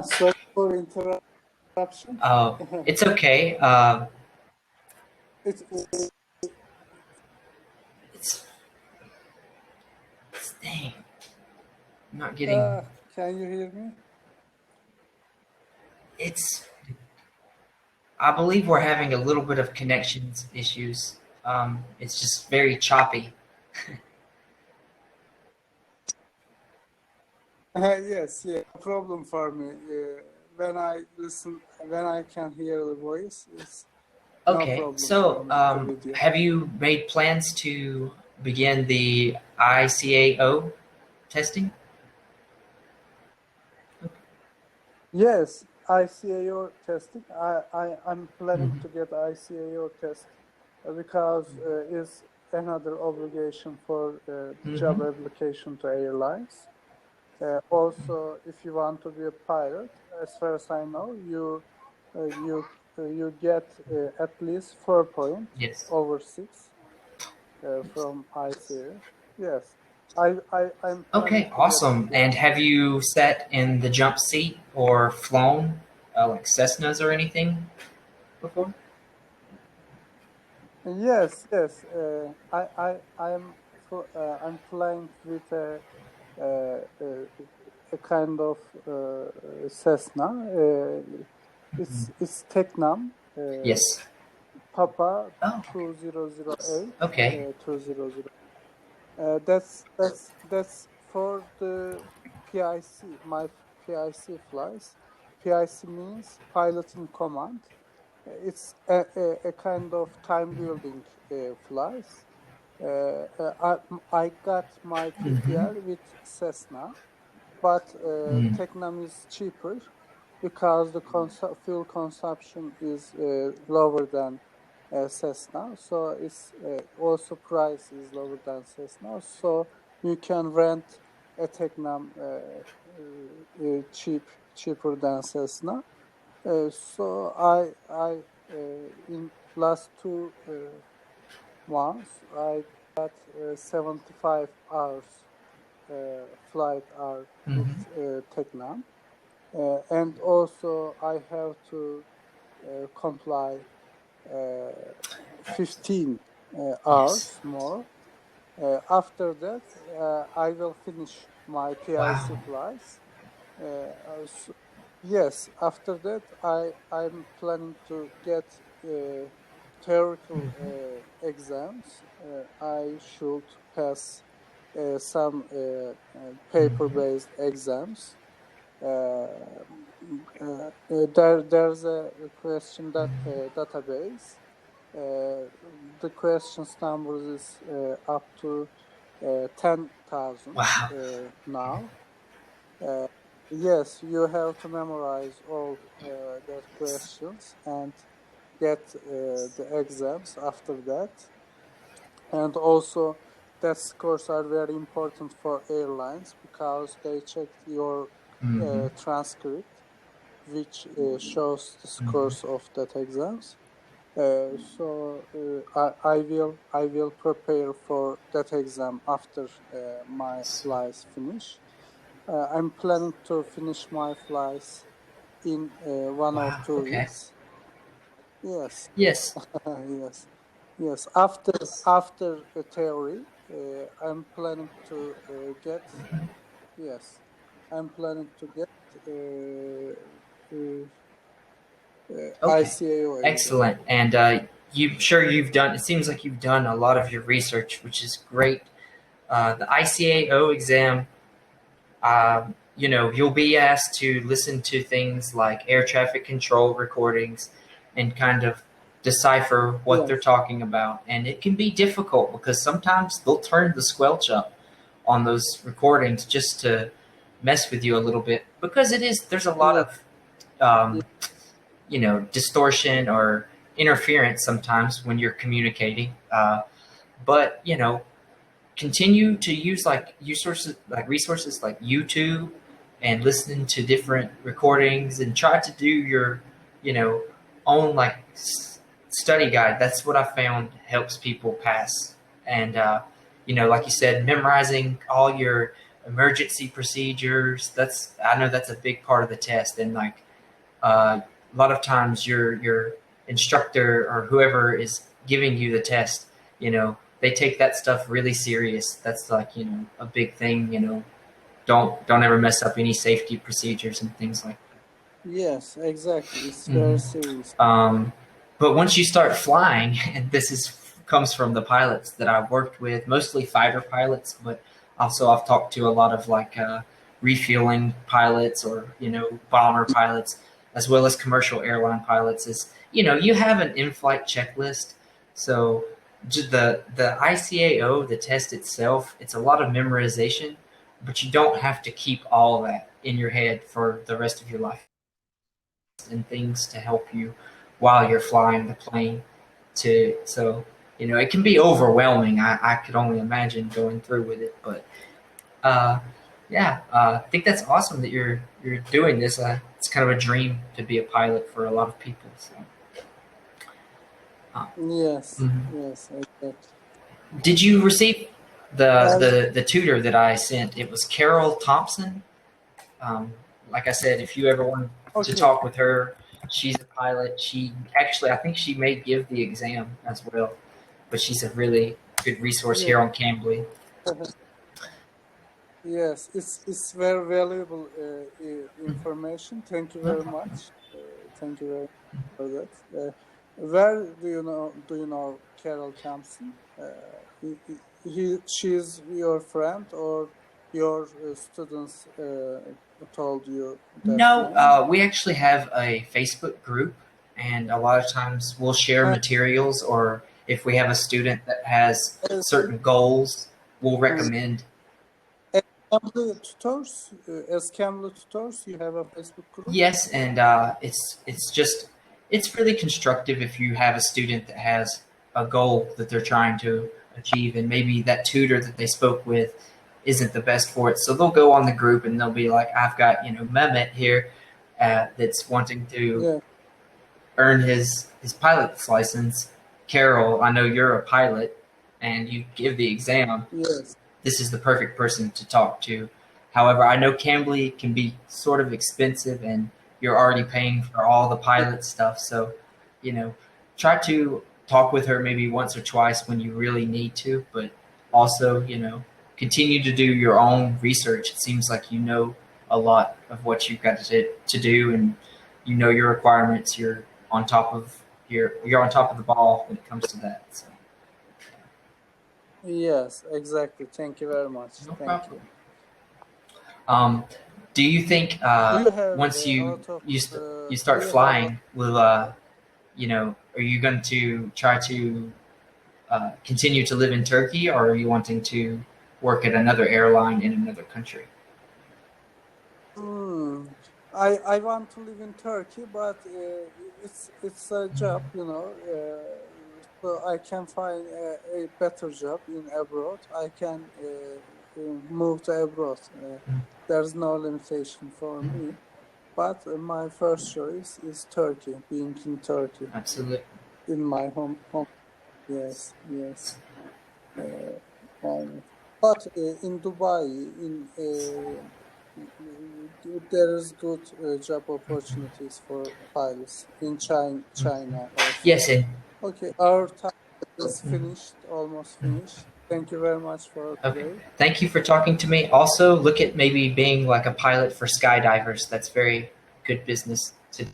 Sorry for interruption. Oh, it's okay. It's, It's dang, I'm not getting. can you hear me? It's. I believe we're having a little bit of connections issues. It's just very choppy. Yes, yeah. No problem for me. When I listen, when I can hear the voice, it's no Okay, problem for so me. The video. have you made plans to begin the ICAO testing? Yes, ICAO testing. I'm planning Mhm. to get ICAO test because it's another obligation for job Mhm. application to airlines. Also, if you want to be a pilot, as far as I know, you get at least 4 points Yes. over 6 from ICAO. Yes, I'm planning Okay, to awesome. get And one. have you sat in the jump seat or flown like Cessnas or anything before? Yes, yes. I'm flying with a kind of Cessna. It's Teknam. Yes. Papa Oh, 2008 okay. 200. That's for the PIC. My PIC flies. PIC means pilot in command. It's a kind of time building flies. I got my Mm-hmm. PPL with Cessna, but Mm. Teknam is cheaper because the fuel consumption is lower than Cessna. So it's also price is lower than Cessna. So you can rent a Teknam cheaper than Cessna. So I in last 2 months I got 75 hours flight hour with Mm-hmm. Teknam. And also I have to comply 15 Yes. hours more. After that, I will finish my Wow. PIC flights. So, yes, after that, I'm planning to get theoretical exams. I should pass some Mm-hmm. paper-based exams. There's a question that database. The questions numbers is up to 10,000 Wow. now. Yes, you have to memorize all their questions and get the exams after that. And also, that scores are very important for airlines because they check your Mm-hmm. transcript, which shows the Mm-hmm. scores of that exams. I will prepare for that exam after my flights finish. I'm planning to finish my flights in 1 or Wow. 2 Okay. weeks. Yes, Yes. yes, yes. After a theory, I'm planning to get. Yes, I'm planning to get Okay. ICAO exam. Excellent. And you've done. It seems like you've done a lot of your research, which is great. The ICAO exam. You'll be asked to listen to things like air traffic control recordings and kind of decipher what they're Yes, talking about. And it can be difficult because sometimes they'll turn the squelch up on those recordings just to mess with you a little bit because there's a lot yes, of yes. distortion or interference sometimes when you're communicating. But continue to use resources like YouTube and listening to different recordings and try to do your you know own study guide. That's what I found helps people pass. And like you said, memorizing all your emergency procedures. I know that's a big part of the test, and like a lot of times your instructor or whoever is giving you the test, they take that stuff really serious. That's like a big thing. Don't ever mess up any safety procedures and things like that. Yes, exactly. It's very Mhm. serious. But once you start flying, and comes from the pilots that I've worked with, mostly fighter pilots, but also I've talked to a lot of like refueling pilots or bomber pilots, as well as commercial airline pilots. Is you have an in-flight checklist, so the ICAO, the test itself, it's a lot of memorization, but you don't have to keep all of that in your head for the rest of your life, and things to help you while you're flying the plane so it can be overwhelming. I could only imagine going through with it, but I think that's awesome that you're doing this. It's kind of a dream to be a pilot for a lot of people. So Yes, mhm. yes, exactly. Did you receive And the tutor that I sent? It was Carol Thompson. Like I said, if you ever want to okay. talk with her, she's a pilot. She actually, I think she may give the exam as well, but she's a really good resource Yeah. here on Cambly. Yes, it's very valuable information. Thank you No very problem. much. Thank you very much for that. Where do you know Carol Thompson? She's your friend or your students told you that No, name? we actually have a Facebook group, and a lot of times we'll share Uh, materials, or if we have a student that has as, certain goals, we'll recommend. as Cambly tutors, you have a Facebook group. Yes, and it's really constructive if you have a student that has a goal that they're trying to achieve, and maybe that tutor that they spoke with isn't the best for it. So they'll go on the group and they'll be like, "I've got Mehmet here that's wanting to Yeah. earn his pilot's license. Carol, I know you're a pilot, and you give the exam. Yes. This is the perfect person to talk to." However, I know Cambly can be sort of expensive, and you're already paying for all the pilot stuff. So, try to talk with her maybe once or twice when you really need to, but also, continue to do your own research. It seems like you know a lot of what you've got to do, and your requirements. You're on top of the ball when it comes to that. So. Yes, exactly. Thank you very much. No Thank problem. you. Do you think Do you have once a you lot of you st- you do start you have a flying, will are you going to try to continue to live in Turkey, or are you wanting to work at another airline in another country? Hmm. I want to live in Turkey, but it's a job, so I can find a better job in abroad. I can move to abroad. There's no limitation for me. But my first choice is Turkey, being in Turkey, Absolutely. in my home. Yes, yes. Why not? But in Dubai, there is good job opportunities for pilots in China also. Yes, and Okay, our time is finished, almost finished. Thank you very much for okay. today. Thank you for talking to me. Also, look at maybe being like a pilot for skydivers. That's very good business to